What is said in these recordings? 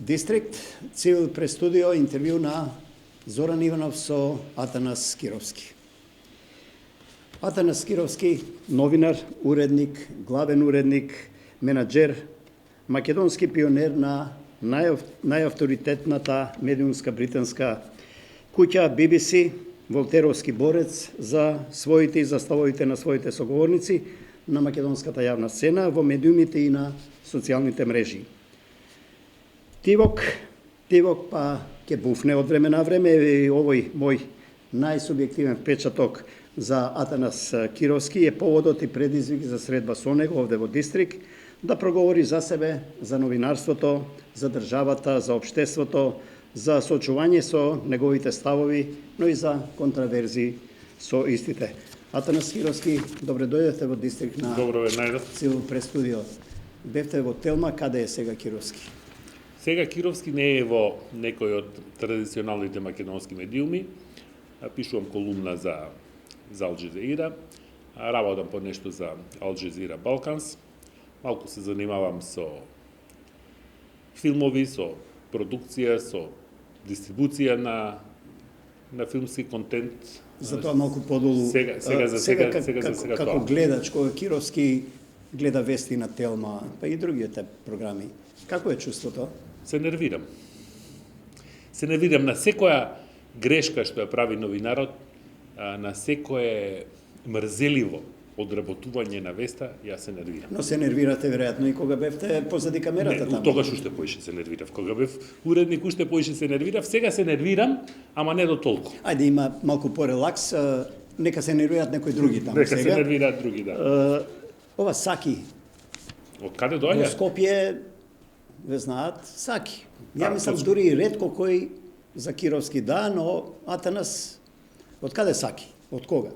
Дистрикт, Цивил прес студио, интервју на Зоран Иванов со Атанас Кировски. Атанас Кировски, новинар, уредник, главен уредник, менаџер, македонски пионер на најавторитетната медиумска британска куќа BBC, волтеровски борец за своите и за ставовите на своите соговорници на македонската јавна сцена во медиумите и на социјалните мрежи. Тивок па ќе буфне од време на време и овој мој најсубјективен впечаток за Атанас Кировски е поводот и предизвик за средба со него овде во Дистрикт да проговори за себе, за новинарството, за државата, за општеството, за соочување со неговите ставови, но и за контраверзии со истите. Атанас Кировски, добре дојдете во Дистрикт на Цивил прес студио. Бевте во Телма, каде е сега Кировски? Сега Кировски не е во некој од традиционалните македонски медиуми. Пишувам колумна за Ал Джезира, работам по нешто за Ал Джезира Балканс. Малку се занимавам со филмови, со продукција, со дистрибуција на филмски контент. Затоа малку подолу. Сега како гледач, кога Кировски гледа вести на Телма, па и другите програми. Како е чувството? Се нервирам. Се нервирам на секоја грешка што ја прави новинарот, на секое мрзеливо одработување на веста, јас се нервирам. Но се нервирате веројатно и кога бевте позади камерата таму. Тогаш уште поише се нервирав. Кога бев уредник уште поише се нервирав. Сега се нервирам, ама не до толку. Ајде, има малку порелакс, нека се нервираат некои други таму сега. Нека се нервираат други, да. Ова Саки. Од каде доаѓа? Во Скопје ве знаат Саки. Ја мислам дури ретко кој за Кировски да, но Атанас, од каде Саки? Од кога?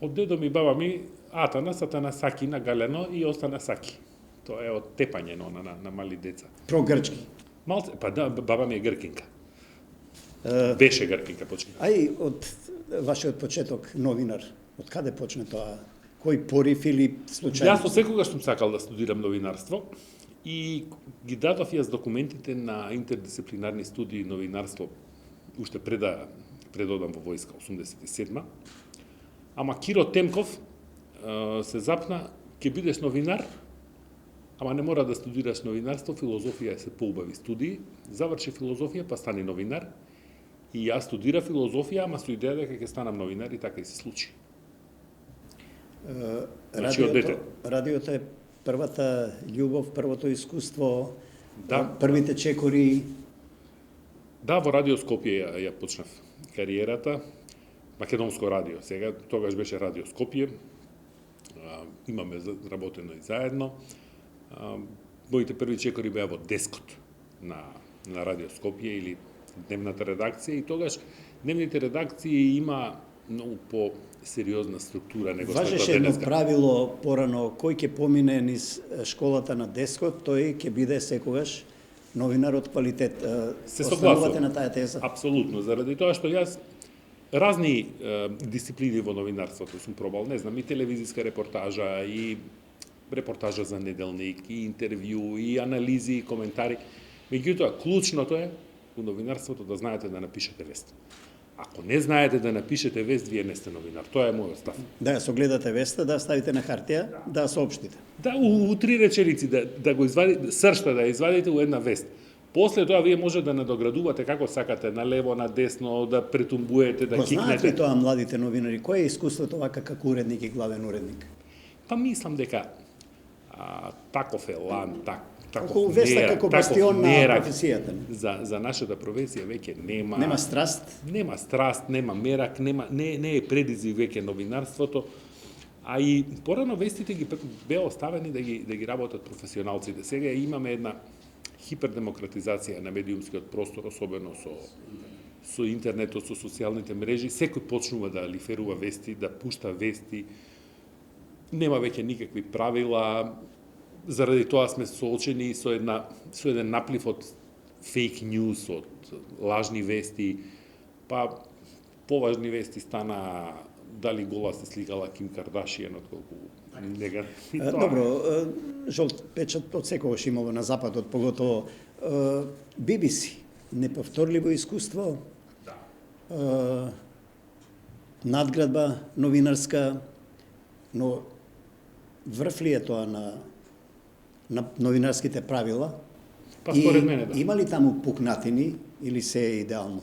Од дедо ми, баба ми, Атанасаки на галено и остана Саки. Тоа е од тепање на мали деца. Прогрчки. Малце, па да, баба ми е гркинка. Беше гркинка почна. Ај од вашиот почеток новинар, од каде почне тоа? Кој порив или случај? Јас секогаш сум сакал да студирам новинарство и ги дадов јас документите на интердисциплинарни студии новинарство уште пред да одам во војска 87-ма. Ама Киро Темков се запна, ќе бидеш новинар, ама не мора да студираш новинарство, филозофија се поубави студии, заврши филозофија, па стани новинар. И јас студира филозофија, ама со идеја дека ќе станам новинар и така и се случи. Радиото е првата љубов, првото искуство, да. Првите чекори. Да, во Радио Скопје ја почнав кариерата, Македонско радио, сега тогаш беше Радио Скопје, имаме работено и заедно. Моите први чекори беа во дескот на Радио Скопје или дневната редакција и тогаш дневните редакции има многу по-сериозна структура него што важеше едно правило порано, кој ќе помине низ школата на дескот, тој ќе биде секогаш новинар од квалитет. Се согласувам на таа теза? Апсолутно, заради тоа што јас разни дисциплини во новинарството сум пробал, не знам, и телевизиска репортажа, и репортажа за неделник, и интервју, и анализи, и коментари. Меѓутоа, клучното е у новинарството да знаете да напишете вест. Ако не знаете да напишете вест, вие не сте новинар. Тоа е мојот став. Да ја согледате веста, да ставите на хартија, да ја соопштите. Да, у три реченици да го извадите, сршта да ја извадите у една вест. После тоа вие може да надоградувате како сакате, на лево, на десно, да претумбуете, да кикнете. Знаат ли тоа младите новинари? Кој е искуството вака како уредник и главен уредник? Па мислам дека таков елан, таков веста како бастион на професијата. За нашата професија веќе нема страст. Нема страст, нема мерак, не е предизвик веќе новинарството. А и порано вестите ги беа оставени да ги работат професионалците. Сега имаме една хипердемократизација на медиумскиот простор, особено со интернетот, со социјалните мрежи. Секој почнува да лиферува вести, да пушта вести. Нема веќе никакви правила. Заради тоа сме соочени со еден наплив од фейк ньюс, од лажни вести, па поважни вести стана дали гола се сликала Ким Кардашијан, отколку Добро, жолт печат од секогаш имало на западот, поготово BBC, неповторливо искуство, надградба новинарска, но врв ли е тоа на новинарските правила? Па според мене да. Има ли таму пукнатини или се е идеално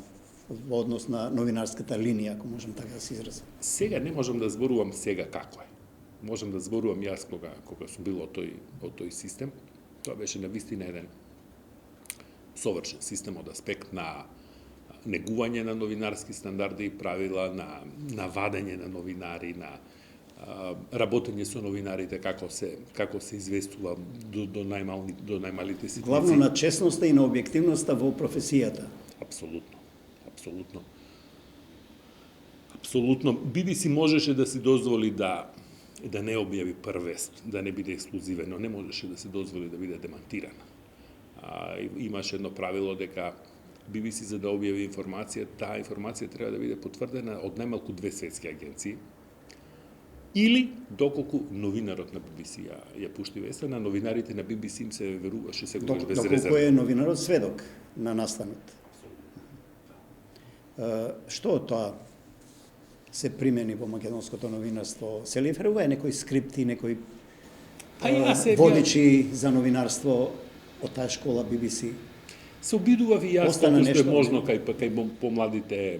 во однос на новинарската линија, ако можем така да се изразам? Сега не можам да зборувам сега како е. Можам да зборувам јас кога сум бил од тој систем. Тоа беше на вистина еден совршен систем од аспект на негување на новинарски стандарди и правила, на вадење на новинари, на работење со новинарите, како се известува до најмалите ситуации. Главно на честноста и на објективноста во професијата. Апсолутно. BBC можеше да си дозволи да не објави првест, да не биде ексклузивен, но не можеше да се дозволи да биде демантирана. Имаше едно правило дека BBC за да објави информација, таа информација треба да биде потврдена од најмалку 2 светски агенции, или доколку новинарот на BBC ја пушти веста, на новинарите на BBC им се веруваше секогаш без резерва. Доколку е новинарот сведок на настанот. Што од тоа се примени во македонското новинарство? Се ли верува некои скрипти, некои водичи за новинарство од таа школа BBC? Се обидував и јас, Остана што е нешто, можно кај помладите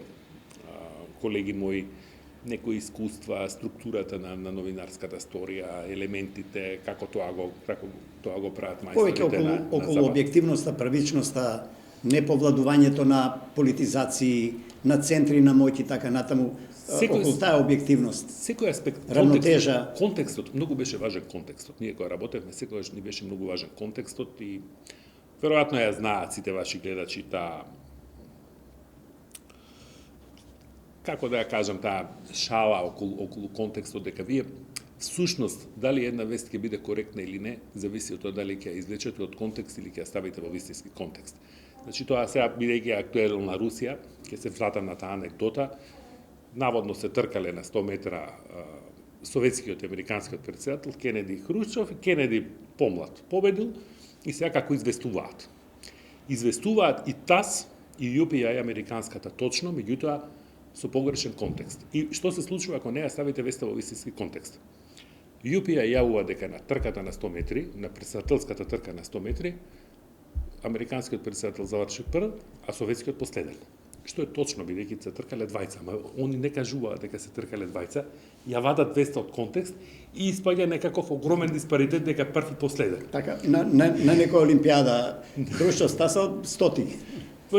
колеги мои, некои искуства, структурата на новинарската сторија, елементите, како тоа го прават мајсторите Повеќе околу објективноста, првичноста, неповладувањето на политизации, на центри на моќ и така натаму, околу таа објективност. Секој аспект, равнотежа. Контекстот, многу беше важен контекстот. Ние кога работевме, секогаш ни беше многу важен контекстот и веројатно ја знаат сите ваши гледачи таа, како да ја кажам, таа шала околу контекстот, дека вие всушност дали една вест ќе биде коректна или не, зависи од тоа дали ќе ја извлечете од контекст или ќе ја ставите во вистински контекст. Значи тоа сега бидејќи актуелна Русија, ќе се вратам на таа анекдота, наводно се тркале на 100 метра советскиот и американскиот претседател Кенеди и Хрушчов, и Кенеди помлад победил, и сега како известуваат. Известуваат и ТАСС, и UPI американската точно, меѓутоа со погрешен контекст. И што се случува ако не ја ставите веста во вистински контекст? UPI јавува дека на трката на 100 метри, на претседателската трка на 100 метри, американскиот претседател заврши прв, а советскиот последен. Што е точно, бидејќи се тркале двајца, ама они не кажуваат дека се тркале двајца, ја вадат веста од контекст и испаѓа некаков огромен диспаритет дека прв и последен. Така, на некоја олимпијада Хрушчов стасал 100.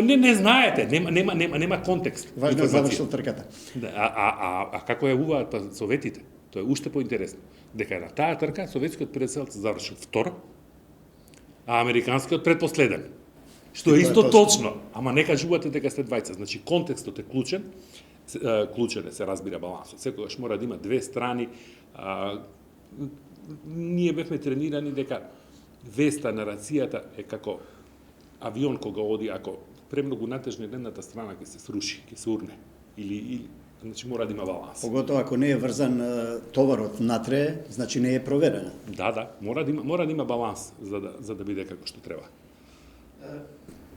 Не знаете, нема контекст. Важно е завршил трката. А како јавуваат па советите? Тоа е уште поинтересно. Дека на таа трка советскиот претседател завршил втор, а американскиот предпоследен. Што е исто точно, ама не кажувате дека сте двајца. Значи контекстот е клучен, се разбира балансот. Секогаш мора да има две страни. Ние бевме тренирани дека веста, нарацијата е како авион кога оди, ако премногу натежне едната страна ќе се сруши, ќе се урне. Или значи мора да има баланс. Поготоа ако не е врзан товарот натре, значи не е проверена. Да, мора да има баланс за да биде како што треба.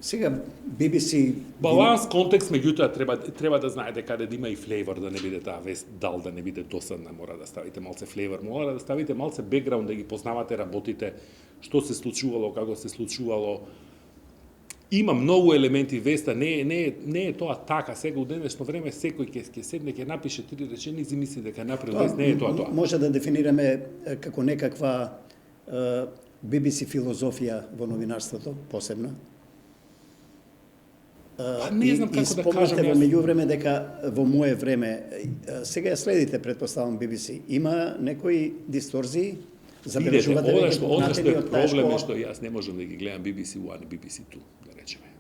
Сега BBC баланс, контекст, меѓутоа треба да знаете каде да има и флейвор, да не биде таа вест дал, да не биде досадна, мора да ставите малце флейвор, мора да ставите малце бекграунд, да ги познавате работите, што се случувало, како се случувало. Има многу елементи веста, не е тоа така. Сега у денешно време секој ќе седне, ќе напише 3 реченици и мисли дека направи вест, не е тоа. Може да дефинираме како некаква BBC филозофија во новинарството посебна. Не знам како да кажам. Во меѓувреме дека во мое време, сега ја следите, предпоставам BBC, има некои дисторзии, забележувате дека што е проблем е што јас не можам да ги гледам BBC 1 и BBC 2, да речеме.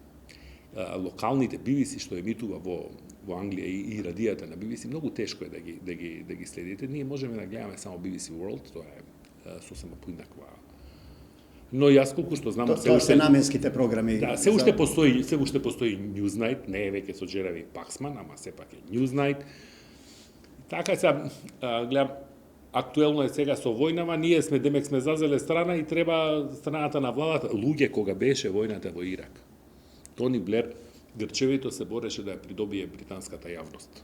Локалните BBC што емитува во Англија и радијата на BBC многу тешко е да ги следите. Ние можеме да гледаме само BBC World, тоа е сосема поинаква. Но јас колку што знам, тоа се наменските програми. Да, се уште постои Newsnight, не е веќе со Джерави Паксман, ама сепак е Newsnight. Така се гледам актуелно е сега со војнава, ние сме, демек сме зазеле страна и треба страната на владата, луѓе кога беше војната во Ирак. Тони Блер грчевито се бореше да ја придобие британската јавност.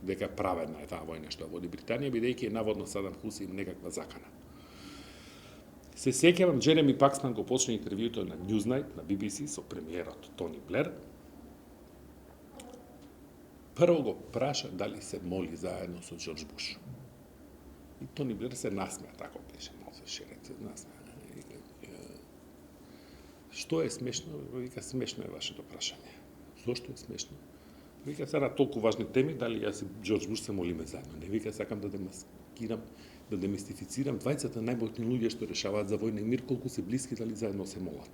Дека праведна е таа војна што води Британија, бидејќи е наводно Садам Хусейн некаква закана. Се сеќавам, Джереми Паксман го почна интервјуто на Newsnight, на BBC, со премиерот Тони Блер. Прво го праша дали се моли заедно со Џорџ Буш. И Тони Блер се насмеа, тако беше, мал се шерет, насмеа. Што е смешно? Вика, смешно е вашето прашање. Зошто е смешно? Вика, сега толку важни теми, дали јас и Џорџ Буш се молиме заедно. Не вика, сакам да демаскирам, да демистифицирам двајцата најмотни луѓе што решаваат за војна и мир, колку се блиски, дали заедно се молат.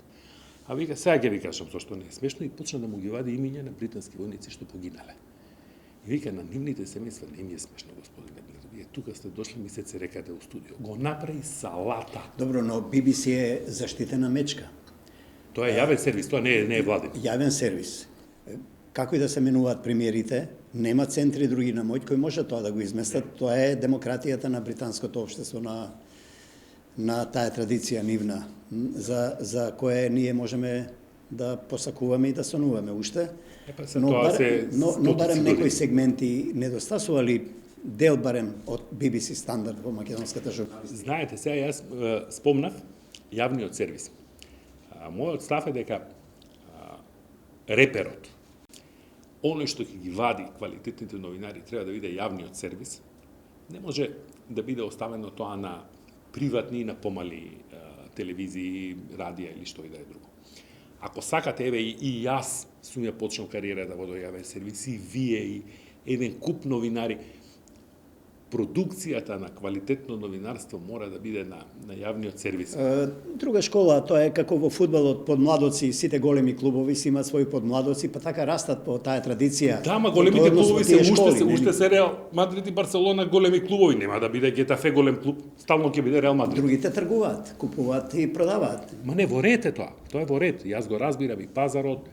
А вика, сега ќе ви кажам зошто не е смешно и почна да му ги вади имиња на британски војници што погинале. И вика, на нивните семејства не ми е смешно, господине Блер. Вие тука сте дошли месеци рекаде у студио. Го направи салата. Добро, но BBC е заштитена мечка. Тоа е јавен сервис, тоа не е владин. Јавен сервис. Како и да се менуваат премиерите, нема центри други на моќ кои може тоа да го изместат. Тоа е демократијата на британското општество, на таа традиција нивна, за кое ние можеме да посакуваме и да сонуваме уште. Но барем некои сегменти недостасували дел барем од BBC стандард во македонската журналистика. Знаете, сега јас спомнав јавниот сервис. Мојот став е дека реперот, оној што ќе ги вади квалитетните новинари, треба да биде јавниот сервис. Не може да биде оставено тоа на приватни и на помали телевизии, радија или што и да е друго. Ако сакате, еве и јас сум ја почнал кариерата во јавен сервис, и вие, и еден куп новинари, продукцијата на квалитетно новинарство мора да биде на јавниот сервис. Друга школа, тоа е како во фудбалот, подмладоци, сите големи клубови си имаат своји подмладоци, па така растат по таа традиција. Да, ма големите клубови се уште се Реал Мадрид и Барселона големи клубови, нема да биде Гетафе голем клуб, стално ќе биде Реал Мадрид. Другите тргуваат, купуваат и продаваат. Ма не, во ред е тоа. Тоа е во ред. Јас го разбирам и пазарот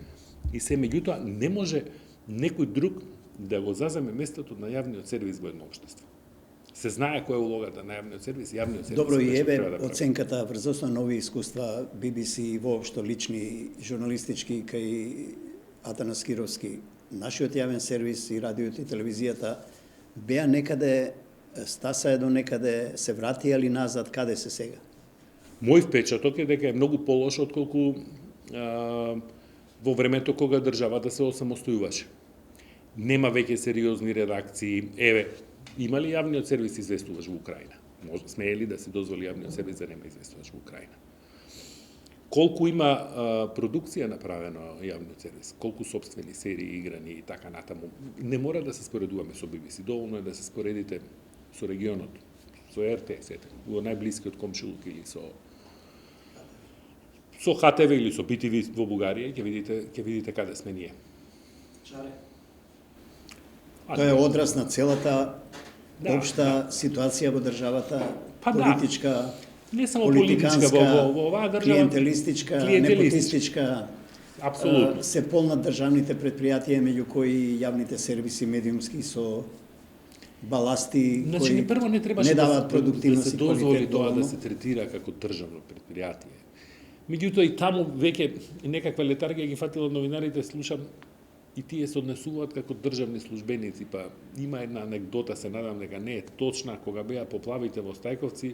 и се, меѓутоа не може некој друг да го заземе местото на јавниот сервис во едно општество. Се знае која е улогата на јавниот сервис, Добро, и еве оценката врз основа нови искуства BBC и воопшто лични журналистички кај Атанас Кировски. Нашиот јавен сервис и радиото и телевизијата беа некаде, стасаја до некаде, се вратија ли назад, каде се сега? Мој впечаток е дека е многу полош отколку во времето кога државата се осамостојуваше. Нема веќе сериозни редакции. Еве, има ли јавниот сервис известуваш во Украина? Може, смее ли да се дозволи јавниот сервис да нема известуваш во Украина? Колку има продукција направено јавниот сервис? Колку сопствени серии, играни и така натаму? Не мора да се споредуваме со BBC, доволно е да се споредите со регионот, со РТС, во најблискиот комшилук или со ХТВ или со BTV во Бугарија, ќе видите каде сме ние. Тоа е одраз на целата општа ситуација во државата, политичка, не само политичка во оваа држава, клиентелистичка, непотистичка. Апсолутно. Се полнат државните предпријатија, меѓу кои јавните сервиси медиумски со баласти кои не даваат продуктивност и квалитет. Да се дозволи тоа да се третира како државно предпријатие. Меѓутоа и таму веќе некаква летаргија ги фатила новинарите, слушам, и тие се однесуваат како државни службеници, па има една анекдота, се надам дека не е точна, кога беа поплавите во Стајковци,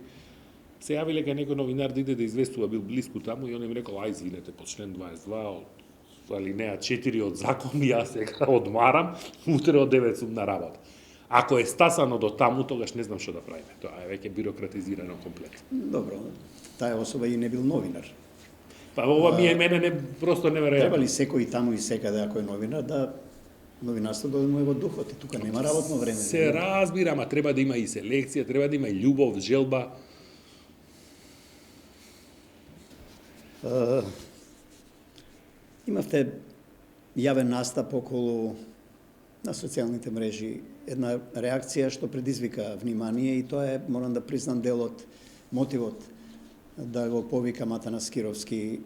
се јавиле кај некој новинар да иде да известува, бил блиску таму и он им рекол, ај, извинете, по член 22 од алинеја 4 од закон, јас сега одмарам, утре од 9 сум на работа. Ако е стасано до таму, тогаш не знам што да правиме. Тоа е веќе бюрократизирано комплетно. Добро, таа особа и не бил новинар. Па ова мене просто неверојатно. Треба ли секој таму и секаде ако е новинар да новинарството да му е во духот и тука нема работно време. Се разбира, ама треба да има и селекција, треба да има и љубов, желба. Имавте јавен настап околу на социјалните мрежи, една реакција што предизвика внимание и тоа е, морам да признам, делот, мотивот да го повикам Атанас Кировски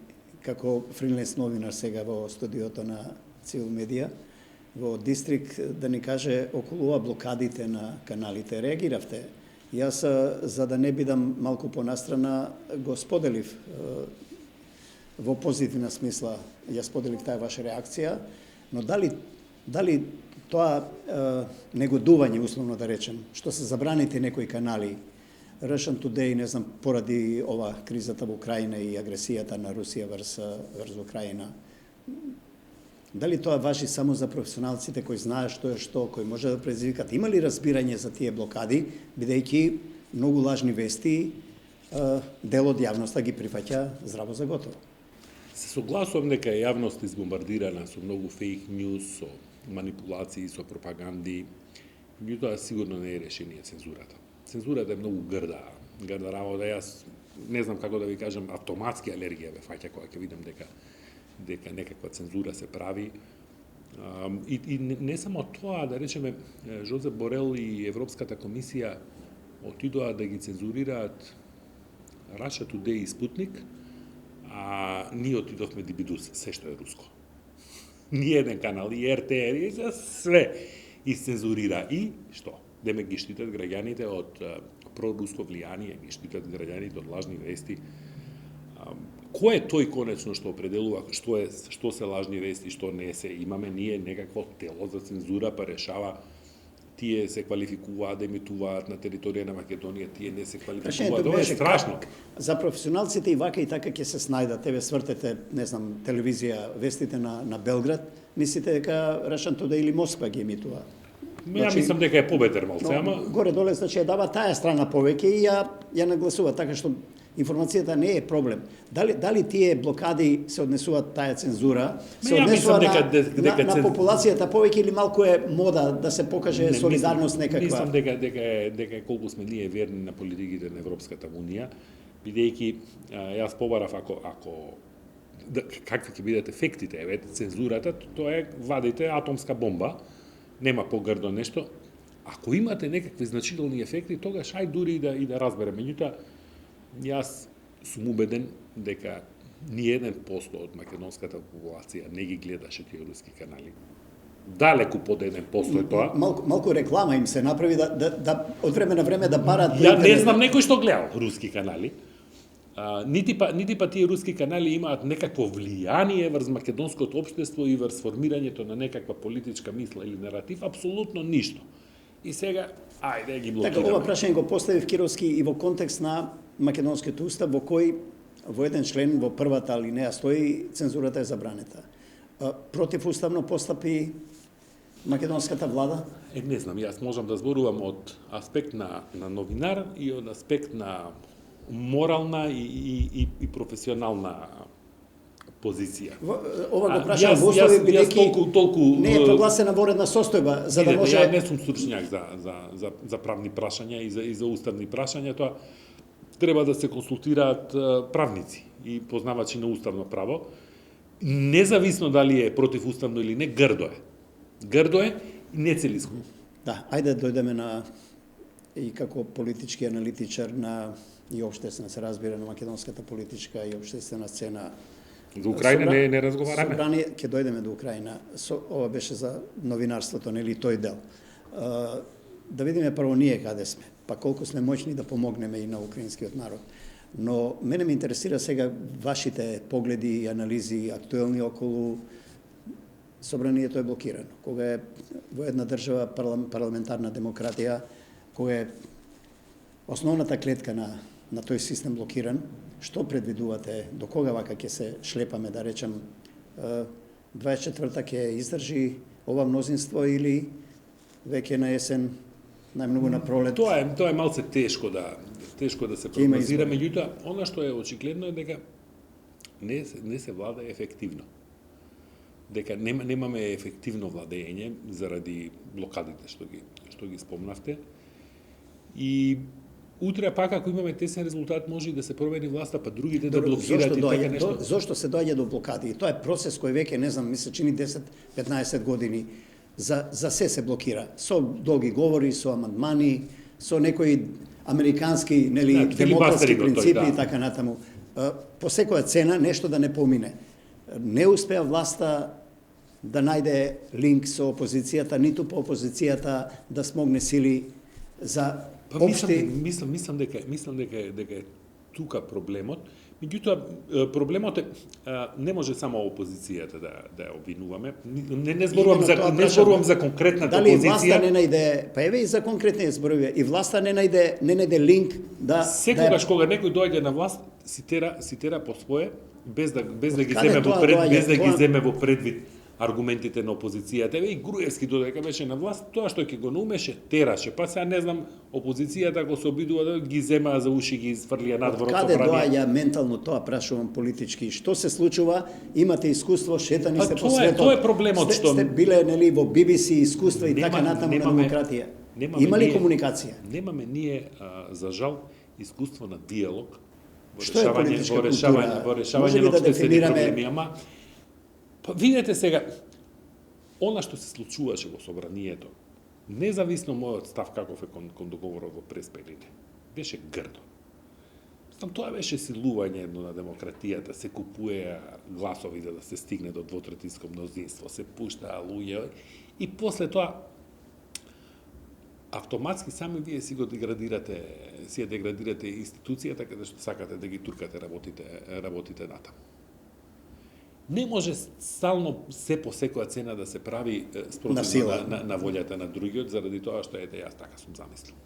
како фриленс новинар сега во студиото на Цивил Медија во Дистрикт, да ни каже околу блокадите на каналите. Реагиравте Јас, за да не бидам малку понастрана, го споделив во позитивна смисла, ја споделив таа ваша реакција, но дали тоа негодување, условно да речем, што се забраните некои канали, Russian Today, не знам, поради ова кризата во Украина и агресијата на Русија врз Украина, дали тоа важи само за професионалците кои знаат што е што, кои може да предизвикат? Има ли разбирање за тие блокади, бидејќи многу лажни вести дел од јавноста ги прифаќа здраво за готово? Се согласувам дека е јавност избомбардирана со многу фейк ньюс, со манипулации, со пропаганди. Меѓутоа сигурно не е решение цензурата. Цензурата е многу грда работа. Јас не знам како да ви кажам, автоматски алергија ме фаќа кога ќе видам дека некаква цензура се прави. И не само тоа, да речеме, Жозеп Борел и Европската комисија отидоа да ги цензурираат Russia Today и Спутник, а ние отидовме да бидус се што е руско. Ниеден канал, и РТР, и за све исцензурира. И што? Деме ги штитат граѓаните од проруско влијание, ги штитат граѓаните од лажни вести. Кој е тој конечно што определува што се лажни вести, што не се? Имаме ние некакво тело за цензура, па решава тие се квалификуваат да емитуваат на територија на Македонија, тие не се квалификуваат. Тоа е страшно. За професионалците и вака и така ќе се снајдат. Еве свртете, не знам, телевизија, вестите на Белград, мислите дека Russian Today или Москва ги емитува? Ја мислам дека е побетер малце, ама горе-доле значи ја дава таа страна повеќе и ја нагласува, така што информацијата не е проблем. Дали тие блокади се однесуваат таа цензура, се однесува на популацијата повеќе или малку е мода да се покаже солидарност некаква? Мислам дека колку сме ние верни на политиките на Европската унија, бидејќи јас побарав ако какви ќе бидат ефектите, еве цензурата, тоа е вадите атомска бомба, нема погрдо нешто. Ако имате некакви значителни ефекти, тогаш ај дури и да разбереме. Меѓутоа, јас сум убеден дека ни 1% од македонската популација не ги гледаше тие руски канали. Далеку под 1% е тоа. Малку реклама им се направи да од време на време да барат. Ја не знам некој што гледал руски канали. Нити па тие руски канали имаат некакво влијание врз македонското општество и врз формирањето на некаква политичка мисла или наратив, апсолутно ништо. И сега, ајде ги блокираме. Така, ова прашање го поставив Кировски и во контекст на македонскиот устав, во кој во еден член, во првата алинеја стои цензурата е забранета. Противуставно постапи македонската влада? Не знам, јас можам да зборувам од аспект на новинар и од аспект на морална и професионална позиција. Ова го прашам во услови бидејќи не е прогласена воредна состојба, за да може... Ја не сум стручњак за правни прашања и за уставни прашања, тоа треба да се консултираат правници и познавачи на уставно право. Независно дали е противуставно или не, грдо е. Грдо е и нецелиско. Да, ајде да дојдеме на и како политички аналитичар и општествена, се разбира, на македонската политичка и општествена сцена. За Украина не разговараме. Собрание, ќе дојдеме до Украина. Ова беше за новинарството, нели, тој дел. Да видиме прво ние каде сме, па колку сме моćни да помогнеме и на украинскиот народ. Но мене ме интересира сега вашите погледи и анализи актуелни околу собранието е блокирано. Кога е во една држава парламентарна демократија, кога е основната клетка на тој систем блокиран, што предвидувате, до кога вака ќе се шлепаме, да речем, 24-та ќе издржи ова мнозинство или веќе на есен, најмногу на пролет? Тоа е малце тешко да се прогнозира, меѓутоа, она што е очигледно е дека не се влада ефективно. Дека немаме ефективно владење заради блокадите што ги спомнавте. И утре пак ако имаме тесен резултат може и да се промени власта, па другите да блокираат и така нешто. Зошто се доаѓа до блокади? Тоа е процес кој веќе, не знам, ми се чини 10-15 години за се блокира. Со долги говори, со амандмани, со некои американски, нели, демократски принципи и така натаму. По секоја цена нешто да не помине. Не успеа власта да најде линк со опозицијата, ниту по опозицијата да смогне сили за Па Општи... мислам дека е тука проблемот. Меѓутоа проблемот е не може само опозицијата да ја обвинуваме. Не зборувам за конкретната дали опозиција. власта не најде, па еве и за конкретни зборови, и власта не најде линк да секогаш кога некој доаѓа на власт си тера по свое без да ги земе во предвид аргументите на опозицијата. Еве и Груевски додека беше на власт, тоа што ќе го наумеше, тераше. Па сега не знам, опозицијата ако се обидува да ги зема за уши, ги изфрлија надвор од собрание. Каде доаѓа ментално тоа, прашувам политички? Што се случува? Имате искуство, шетани сте по светот. Тоа е проблемот што сте биле нели во BBC искуства и така натаму на демократија. Има ли комуникација? Немаме ние за жал искуство на диалог Што е политичка култура? во решавање на општествени проблеми, ама па видете сега, она што се случуваше во собранието, независно мојот став каков е кон договорот во Преспелине, беше грдо. Тоа беше силување едно на демократијата, се купуеа гласови за да се стигне до двотретинско мнозинство, се пуштаа луѓе и после тоа автоматски сами вие си деградирате институцијата каде што сакате да ги туркате работите натаму. Не може стално се по секоја цена да се прави спротивно на волјата на другиот, заради тоа што јас така сум замислил.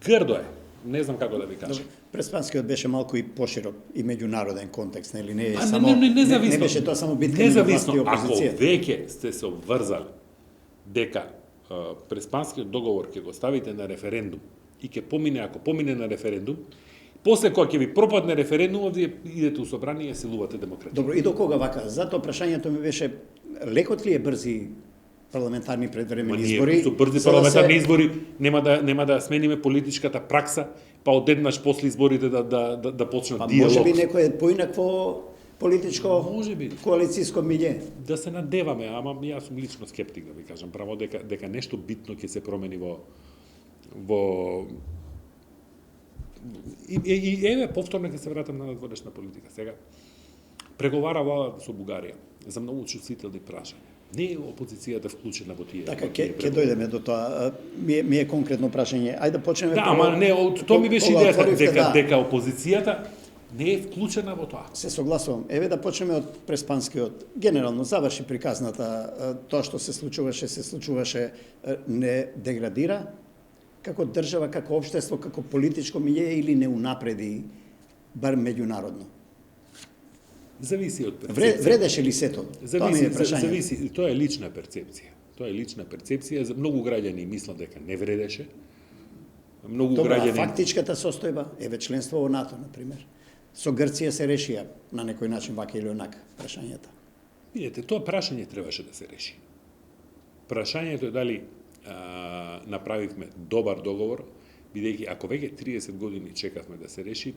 Грдо е, не знам како да ви кажам. Преспанскиот беше малку и поширок и меѓународен контекст, нели? Не е само не беше тоа само битка меѓу власт и опозиција. Ако веќе сте се обврзали дека Преспанскиот договор ќе го ставите на референдум и ќе помине, ако помине на референдум, после кога ќе ви пропадне референдумот, вие идете у собрание и силувате демократија. Добро, и до кога вака? Затоа прашањето ми беше, лекот ли е брзи парламентарни предвремени избори? Со брзи парламентарни избори нема да смениме политичката пракса, па одеднаш после изборите да почнат диалог. Може би некој е поинакво политичко коалицијско милје. Да се надеваме, ама јас сум лично скептик да ви кажам право дека нешто битно ќе се промени во И еве повторно ќе се вратам на надворешна политика. Сега преговара владата со Бугарија за многу чувствителни прашања. Не е опозицијата вклучена во тие. Така ќе дојдеме до тоа. Ми е конкретно прашање. Ајде да почнеме. Да, ама не, тоа ми беше идејата дека опозицијата не е вклучена во тоа. Се согласувам. Еве да почнеме од Преспанскиот. Генерално заврши приказната, тоа што се случуваше, не деградира како држава, како општество, како политичко милје или не унапреди, бар меѓународно? Зависи од перцепција. Вредеше ли сето? Зависи, тоа е лична перцепција. Тоа е лична перцепција. За многу граѓани мислат дека не вредеше. Многу граѓани... Фактичката состојба, еве членство во НАТО, например. Со Грција се решија на некој начин вака или онака прашањата. Видете, тоа прашање требаше да се реши. Прашањето е дали направивме добар договор, бидејќи ако веќе 30 години чекавме да се реши,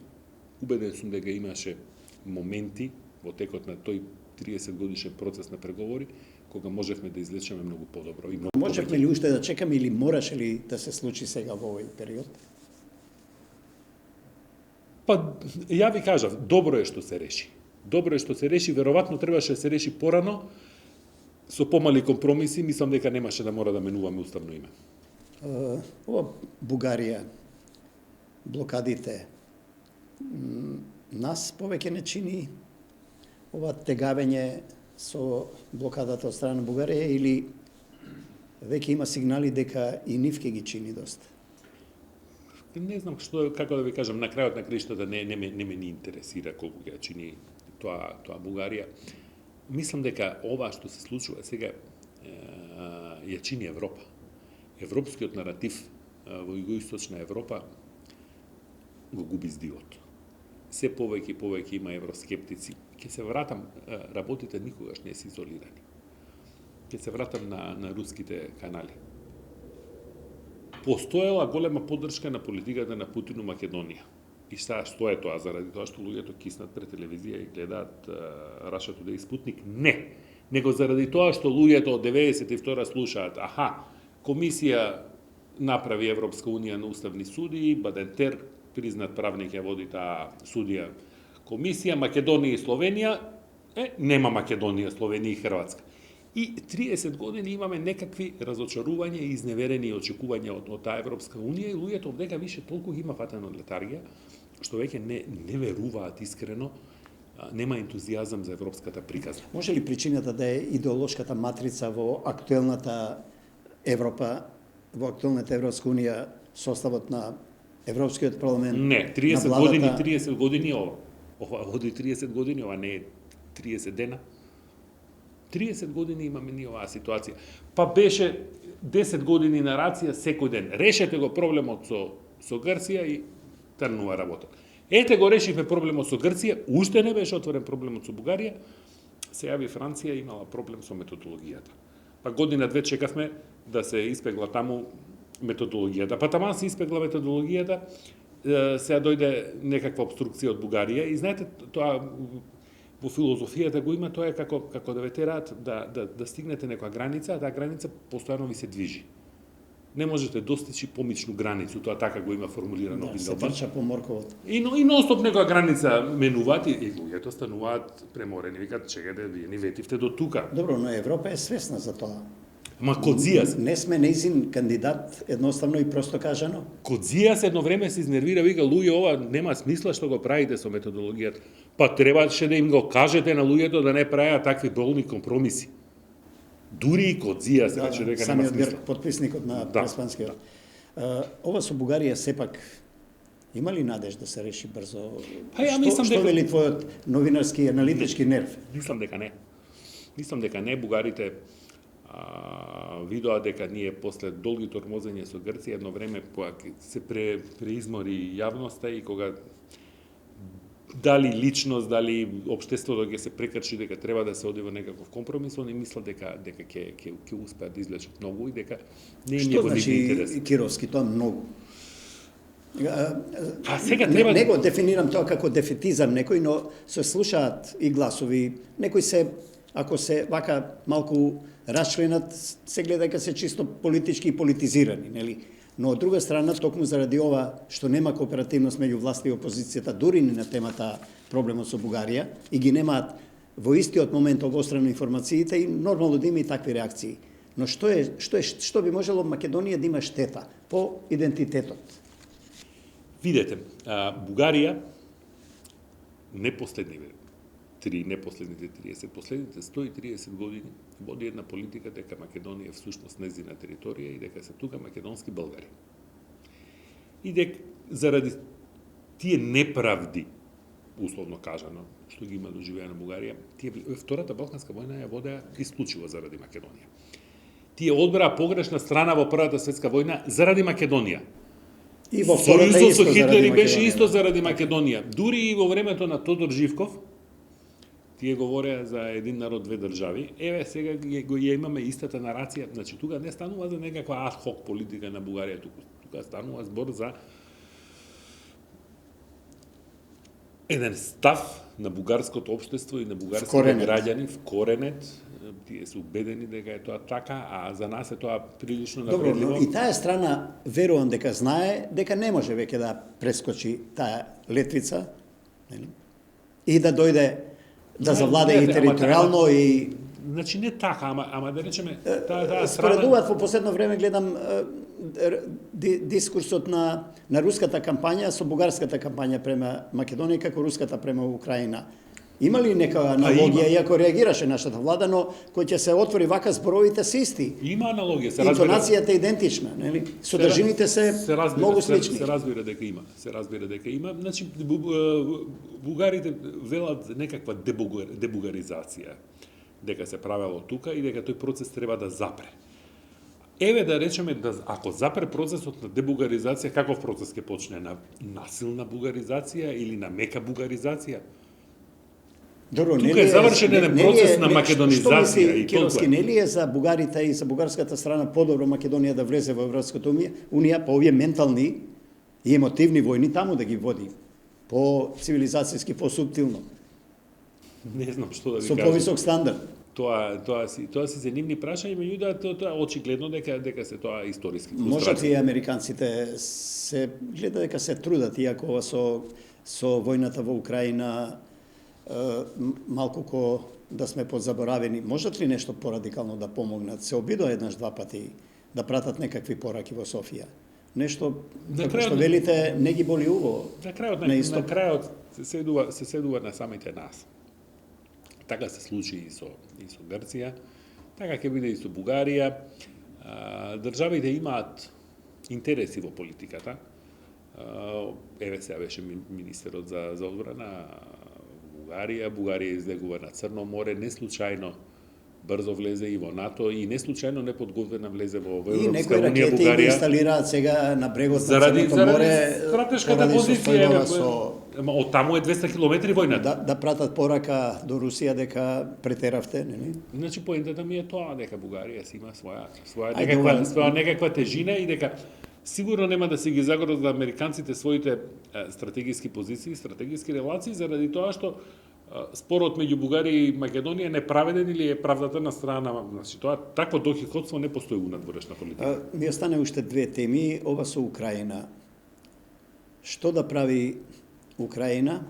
убеден сум дека имаше моменти во текот на тој 30 годишен процес на преговори, кога можевме да излечеме многу подобро. Можевме ли уште да чекаме или мораше ли да се случи сега во овој период? Па, ја ви кажав, добро е што се реши. Добро е што се реши, веројатно требаше да се реши порано, со помали компромиси, мислам дека немаше да мора да менуваме уставно име. Ова Бугарија, блокадите, нас повеќе не чини ова тегавење со блокадата од страна на Бугарија или веќе има сигнали дека и нив ќе ги чини доста? Не знам како да ви кажам, на крајот на краиштата не ме ни интересира колку ќе чини тоа Бугарија. Мислам дека ова што се случува сега ја чини Европа. Европскиот наратив во југоисточна Европа го губи здивот. Се повеќе и повеќе има евроскептици. Ќе се вратам, работите никогаш не се изолирани. Ќе се вратам на руските канали. Постоела голема поддршка на политиката на Путин у Македонија. И што е тоа? Заради тоа што луѓето киснат пред телевизија и гледаат Russia Today и Спутник? Не. Него заради тоа што луѓето од 92 слушаат, комисија направи Европска унија на уставни суди, Бадентер, признат правник ја води таа судија комисија, Македонија и Словенија, нема Македонија, Словенија и Хрватска. И 30 години имаме некакви разочарувања и изневерени очекувања од таа Европска Унија и луѓето овдека више толку ги има фатено летаргија, што веќе не веруваат искрено, нема ентузијазам за европската приказна. Може ли причината да е идеолошката матрица во актуелната Европа, во актуелната Европска Унија, составот на Европскиот парламент? Не, 30 години ова. Ова води 30 години, ова не е 30 дена. 30 години имаме ние оваа ситуација. Па беше 10 години на рација секој ден. Решете го проблемот со Грција и трнува работа. Ете го решивме проблемот со Грција, уште не беше отворен проблемот со Бугарија, се јави Франција и имала проблем со методологијата. Па година-две чекавме да се испегла таму методологијата. Па таман се испегла методологијата, сега дојде некаква обструкција од Бугарија и знаете, тоа во филозофијата го има, тоа е како да ве тераат да стигнете некоја граница, а таа граница постојано ви се движи. Не можете достичи помичну границу, тоа така го има формулирано во се трча по морковот. И нонстоп некоја граница менуваат и луѓето стануваат преморени, викаат чекајте, вие ни ветивте до тука. Добро, но Европа е свесна за тоа. Ма Кодзијас. Не сме нејзин кандидат, едноставно и просто кажано. Кодзијас едно време се изнервира, вика, луѓе, ова нема смисла што го правите со методологијата. Па требаше да им го кажете на луѓето да не прават такви болни компромиси. Дури и Кодзијас рече дека нема смисла. Самиот подписникот на Преспанскиот. Ова со Бугарија сепак има ли надеж да се реши брзо? Па ја мислам што вели твојот новинарски аналитички нерв? Мислам дека не. Мислам дека не, бугарите видоа дека ние после долги тормозење со Грција едно време се преизмори јавноста и кога дали личност, дали општеството ќе се прекрши дека треба да се оди во некаков компромис, они мислат дека ќе успеат да извлечат многу и дека не им е во нивен интерес. Што значи Кировски тоа многу? Сега треба не го дефинирам тоа како дефетизам некој, но се слушаат и гласови. Некои се, ако се вака малку расчленат, се гледа дека се чисто политички и политизирани, нели? Но од друга страна, токму заради ова што нема кооперативност меѓу власта и опозицијата, дури ни на темата проблемот со Бугарија, и ги немаат во истиот момент обострано информациите, и нормално да има и такви реакции. Но што би можело Македонија да има штета по идентитетот? Видете, Бугарија не последните 30, последните 130 години води една политика дека Македонија е всушност незина територија и дека се тука македонски българи. И дека заради тие неправди, условно кажано, што ги има доживеа на Бугарија, Втората Балканска војна ја водеа исклучиво заради Македонија. Тие одбраа погрешна страна во Првата светска војна заради Македонија. И во Втората Сојузот со Хитлер беше Македонија. исто заради Македонија. Дури и во времето на Тодор Живков, тие говореа за един народ, две држави. Еве сега ја имаме истата нарација. Значи тука не станува за некаква ад-хок политика на Бугарија, тука станува збор за еден став на бугарското општество и на бугарските граѓани вкоренет. Тие се убедени дека е тоа така, а за нас е тоа прилично напредливо. Добро, но и таа страна верувам дека знае дека не може веќе да прескочи таа летвица, нели? И да дојде да завладе и територијално и значи не така, ама да речеме таа страна споредуваат во последно време гледам дискурсот на руската кампања со бугарската кампања према Македонија како руската према Украина. Има ли нека аналогија, иако реагираше нашата влада, но кој ќе се отвори вака зборовите се исти? Има аналогија, се разбира. Интонацијата е идентична, нели? Содржините се многу слични. Се разбира дека има. Значи бугарите велат некаква дебугаризација дека се правело тука и дека тој процес треба да запре. Еве да речеме ако запре процесот на дебугаризација, каков процес ќе почне, на насилна бугаризација или на мека бугаризација? Добро, тука е завршен еден процес на македонизација и Кировски, нели е за бугарите и за бугарската страна подобро Македонија да влезе во Европската унија, по овие ментални и емотивни војни таму да ги води, по цивилизацијски, по субтилно. Не знам што да ви кажам. Со повисок стандард. Тоа си занимни прашања, меѓутоа тоа очигледно дека се тоа историски фрустрација. Можат и американците се гледа дека се трудат, иако со војната во Украина малку да сме подзаборавени. Можат ли нешто порадикално да помогнат? Се обидоа еднаш два пати да пратат некакви пораки во Софија. Нешто, како што велите, не ги боли уво. На крајот се седува на самите нас. Така се случи и со Грција, така ќе биде и со Бугарија. Државите имаат интереси во политиката. Еве сега беше министерот за одбрана Бугарија излегува на Црно море, не случајно брзо влезе и во НАТО и не случајно не подготвена влезе во Европска унија. И некои ракети ги инсталираат сега на брегот на заради Црното море. стратешката позиција. Од таму е 200 километри војната. Да пратат порака до Русија дека претеравте, нели? Значи поентата ми е тоа дека Бугарија си има своја некаква тежина и дека сигурно нема да си ги загорат американците своите стратегиски позиции, стратегиски релации заради тоа што спорот меѓу Бугарија и Македонија е неправеден или е правдата на страна, значи тоа такво дохиходство не постои у надворешна политика. Ми остане уште две теми, ова со Украина. Што да прави Украина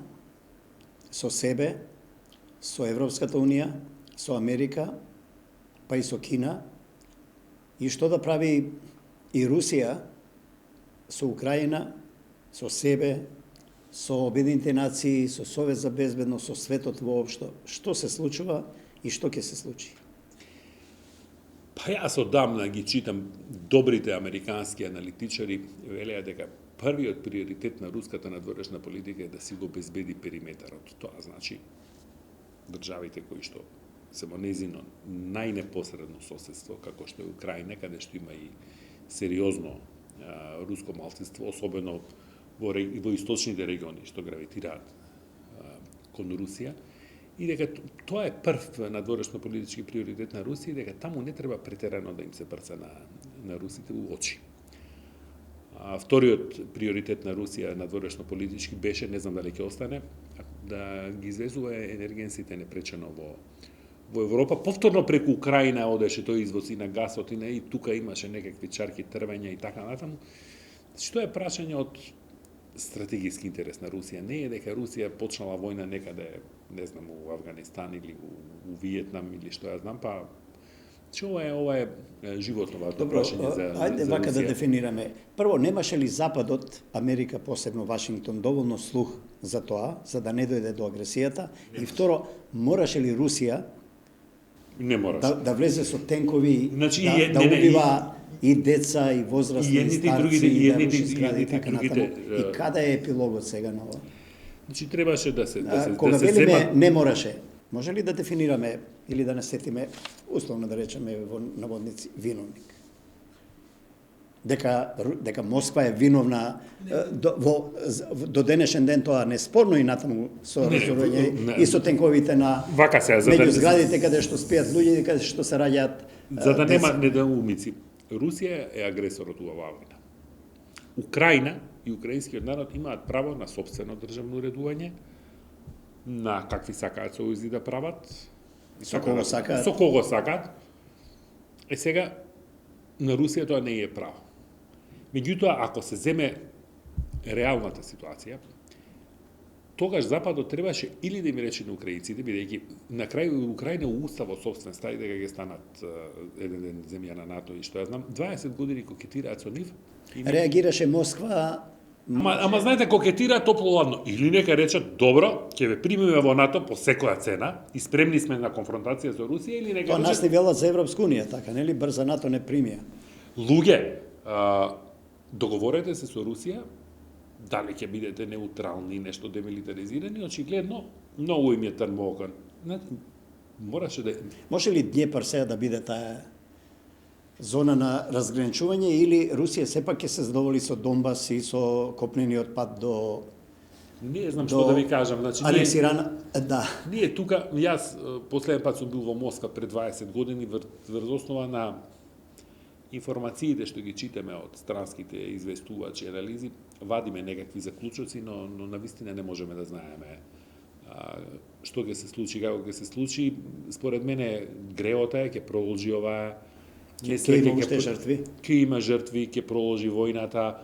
со себе, со Европската унија, со Америка, па и со Кина, и што да прави и Русија со Украина, со себе, со Обединените нации, со Совет за безбедност, со светот воопшто. Што се случува и што ќе се случи? Па јас одамна ги читам добрите американски аналитичари, велеа дека првиот приоритет на руската надворешна политика е да си го безбеди периметарот. Тоа значи државите кои што се во незино најнепосредно соседство, како што е Украина, каде што има и сериозно руско малцинство, особено во источните региони што гравитираат кон Русија, и дека тоа е прв надворешно политички приоритет на Русија, и дека таму не треба претерано да им се брца на русите у очи. Вториот приоритет на Русија надворешно политички беше, не знам дали ќе остане, да ги извезува енергенсите непречено во Европа. Повторно преку Украина одеше тој извоз и на гасот и тука имаше некакви чарки трвења и така натаму. Значи тоа е прашање од стратегиски интерес на Русија. Не е дека Русија почнала војна некаде, не знам, у Афганистан или у Виетнам или што ја знам, па ова е животно важно прашање за Русија. Ајде вака да дефинираме. Прво, немаше ли Западот, Америка, посебно Вашингтон, доволно слух за тоа, за да не дојде до агресијата? И второ, мораше ли Русија не мораше да влезе со тенкови, значи, да убива и деца, и возрастни, и старци, и да руши згради и така натаму? И каде е епилогот сега на ова? Значи требаше да се кога велиме не мораше, може ли да дефинираме или да насетиме, условно да речеме во наводници, виновник? Дека Москва е виновна до денешен ден, тоа неспорно и натаму со разорување и со тенковите на меѓу зградите каде што спијат луѓе и каде што се раѓаат за да нема недоумици. Русија е агресорот у оваа војна. Украина и украинскиот народ имаат право на сопствено државно уредување, на какви сакаат сојузи да прават, со кого сакаат. Со кого сакаат. Сега на Русија тоа не е право. Меѓутоа, ако се земе реалната ситуација, тогаш Западот требаше или да им рече на украинците, бидејќи на крај Украина уставот собствен стави дека ќе станат еден ден земја на НАТО и што ја знам, 20 години кокетираат со нив. Реагираше Москва. Ама знаете, кокетираат топло-ладно. Или нека речат, добро, ќе ве примиме во НАТО по секоја цена и спремни сме на конфронтација со Русија, или нека тоа нас не велат за Европска унија, така, нели? Брза НАТО не примија. Луѓе, договорете се со Русија, дали ќе бидете неутрални, нешто демилитаризирани, очигледно, многу им е трн окон. Мораше да... Може ли Днепар сега да биде таа зона на разграничување или Русија сепак ќе се задоволи со Донбас и со копнениот пат до... Не знам што да ви кажам. Значи, анексирана, да. Ние тука, јас последен пат сум бил во Москва пред 20 години врз основа на информациите што ги читаме од странските известувачи и анализи, вадиме некакви заклучоци, но навистина не можеме да знаеме што ќе се случи, како ќе се случи. Според мене греота е ќе продолжи оваа Ќе има уште жртви. Ќе има жртви, ќе продолжи војната.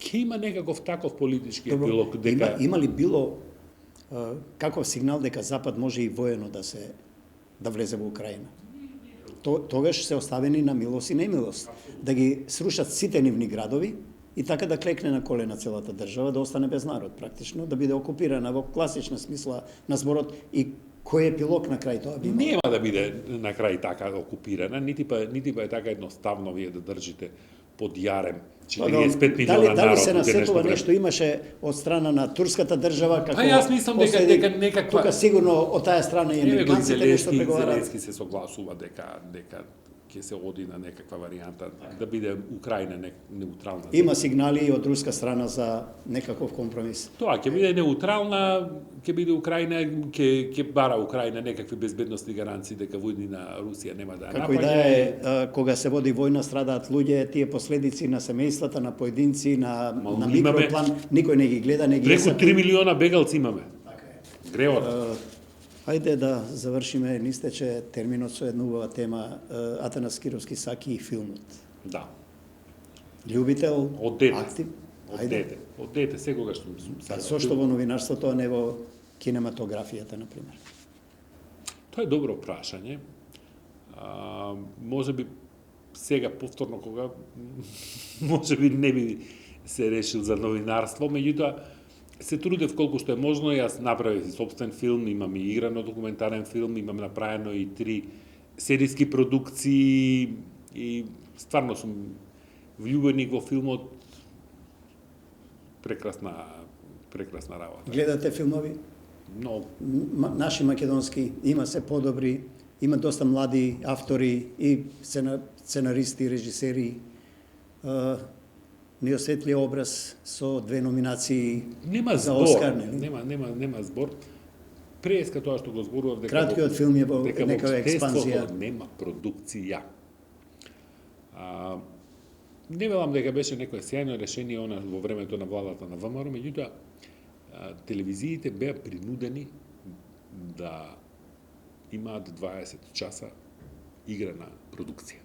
Ќе има некаков таков политички епилог дека има ли било каков сигнал дека Запад може и воено да влезе во Украина. Тогаш се оставени на милост и немилост, да ги срушат сите нивни градови и така да клекне на колена целата држава, да остане без народ практично, да биде окупирана во класична смисла на зборот и кој епилог на крај тоа би имало? Нема да биде на крај така окупирана, нити па е така едноставно вие да држите под јарем 45 милиона народ. Дали се насетува нешто имаше од страна на турската држава како јас мислам дека некаква тука сигурно од таа страна и американците нешто преговараат. Зеленски се согласува дека ќе се оди на некаква варијанта да биде Украина неутрална. Има сигнали и од руска страна за некаков компромис. Тоа ќе биде неутрална, ќе биде Украина, ќе бара Украина некакви безбедностни гаранции дека војни на Русија нема да Како и да е, кога се води војна страдаат луѓе, тие последици на семејствата, на поединци, на микроплан, никој не ги гледа, не ги преку 3 милиона бегалци имаме. Така е. Греот. Ајде да завршиме, нистече терминот со една убава тема, Атанас Кировски Саки и филмот. Да. Љубител, Од дете. актив? Ајде. Од дете, секогаш сум Зошто во новинарството, а не во кинематографијата, например? Тоа е добро прашање. Може би сега повторно кога може би не би се решил за новинарство, меѓутоа се трудев колку што е можно, јас направив и собствен филм, имам и играно документарен филм, имам направено и 3 серијски продукции и стварно сум влюбеник во филмот. Прекрасна работа. Гледате филмови? Но Наши македонски, има се подобри, има доста млади автори и сценаристи, режисери. Неосветлиот образ со 2 номинации нема за збор, Оскар, нели? нема збор. Преска тоа што го зборував дека Краткиот филм е во некоја експанзија. Нема продукција. Не велам дека беше некое сјајно решение она во времето на владата на ВМРО, меѓутоа телевизиите беа принудени да имаат 20 часа играна продукција.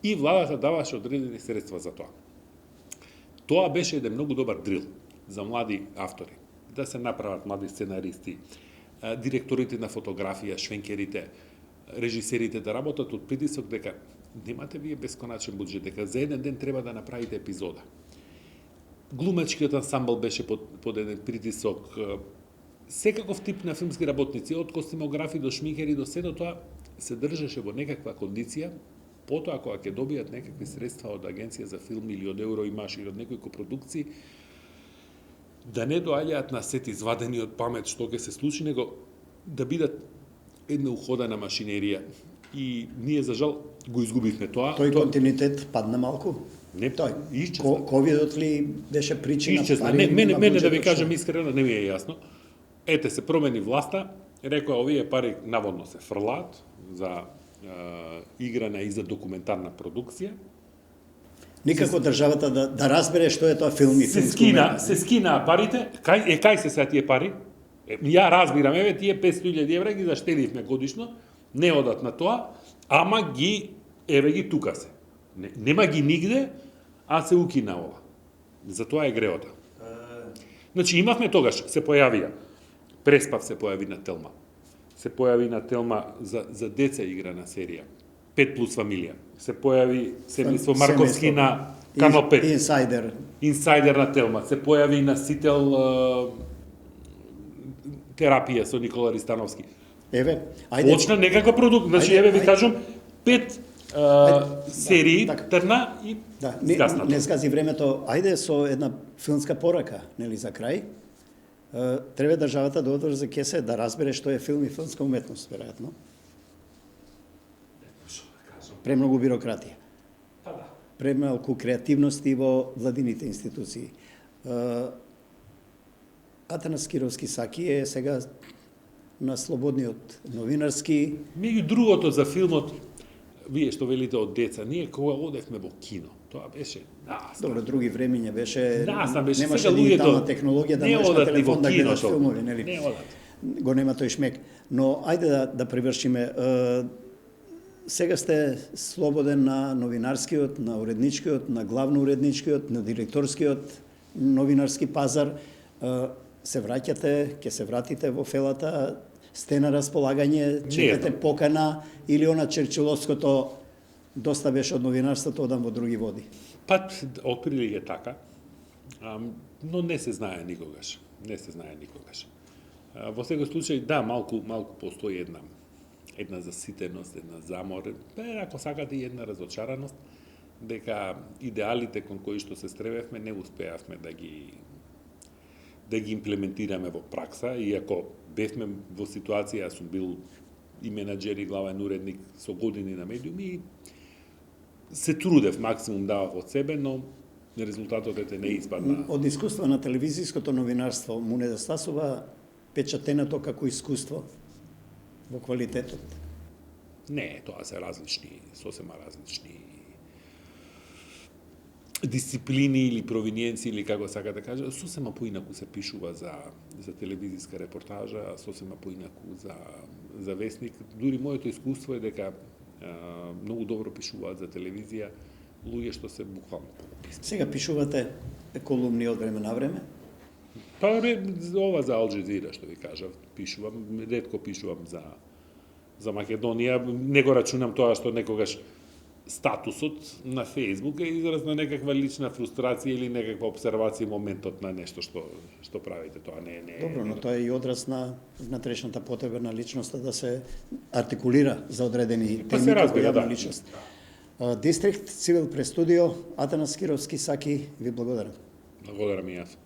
И владата даваше одредени средства за тоа. Тоа беше еден многу добар дрил за млади автори, да се направат млади сценаристи, директорите на фотографија, швенкерите, режисерите да работат од притисок дека немате вие бесконачен буџет, дека за еден ден треба да направите епизода. Глумачкиот ансамбл беше под еден притисок, секаков тип на филмски работници, од костимографи до шминкери до сето тоа се држеше во некаква кондиција. Потоа, кога ќе добијат некакви средства од Агенција за филм или од Евроимаш или од некои копродукции, да не доаѓаат на сет извадени од памет што ќе се случи, него да бидат една уходена машинерија. И ние, за жал, го изгубивме тоа. Тој континуитет падна малку? Не, Тој. исчезна. Ковидот ли беше причина? Исчезна. Мене да ви кажам искрено, не ми е јасно. Ете, се промени власта, рекоа овие пари наводно се фрлаат за играна и за документарна продукција. Никако државата да разбере што е тоа филм и се скина парите. Кај се сега тие пари? Ја разбирам, еве тие 500.000 евра ги заштедивме годишно, не одат на тоа, ама еве ги тука се. Нема ги нигде, а се укина ова. Затоа е греота. Значи имавме тогаш, се појавија. Преспав се појави на Телма. Се појави на Телма за деца играна серија. 5 плюс фамилија. Се појави семејство Марковски на Канал 5. Инсайдер на Телма. Се појави на Сител терапија со Никола Ристановски. Еве, ајде. Почна некаква продукт. Значи, еве ви кажам, 5 серии трна и згасна. Не згази времето. Ајде со една филмска порака, нели, за крај. Треба државата да одржи кесе, да разбере што е филм и филмска уметност, веројатно. Премногу бирократија. Премалку креативности во владините институции. Атанас Кировски Саки е сега на слободниот новинарски. Меѓу другото за филмот, вие што велите од деца, ние кога одевме во кино, тоа беше настан. Добро, други времиња беше, беше. Немаше дигитална технологија да можеш на телефон да гледаш филмови, нели? Не одат. Го нема тој шмек. Но ајде да привршиме. Сега сте слободен на новинарскиот, на уредничкиот, на главно уредничкиот, на директорскиот новинарски пазар. се враќате, ќе се вратите во фелата, сте на располагање, чекате покана или она черчиловското доста беше од новинарството, одам во други води? Па, отприлike така, но не се знае никогаш. Во секој случај, да, малку постои една заситеност, една замор, ако сакате и една разочараност, дека идеалите кон кои што се стревевме не успеавме да ги имплементираме во пракса, иако бевме во ситуација, сум бил и менаџер и главен уредник со години на медиуми, и се трудев, максимум давав од себе, но резултатот не испадна. Од искуство на телевизиското новинарство му недостасува печатеното како искуство во квалитетот? Не, тоа се различни, сосема различни дисциплини или провиниенци, или како сака да кажа, сосема поинаку се пишува за телевизиска репортажа, сосема поинаку за вестник. Дури моето искуство е дека многу добро пишуваат за телевизија луѓе што се буквално полуписни. Сега пишувате колумни од време на време? Па ова за Ал Джазира што ви кажав, пишувам, ретко пишувам за Македонија, не го рачунам тоа што некогаш статусот на Фејсбук е израз на некаква лична фрустрација или некаква обсервација моментот на нешто што правите, тоа не е. Добро, но тоа е и одраз на внатрешната потреба на личноста да се артикулира за одредени теми како јавна личност. Дистрикт Цивил Прес Студио, Атанас Кировски Саки, ви благодарам. Благодарам и јас.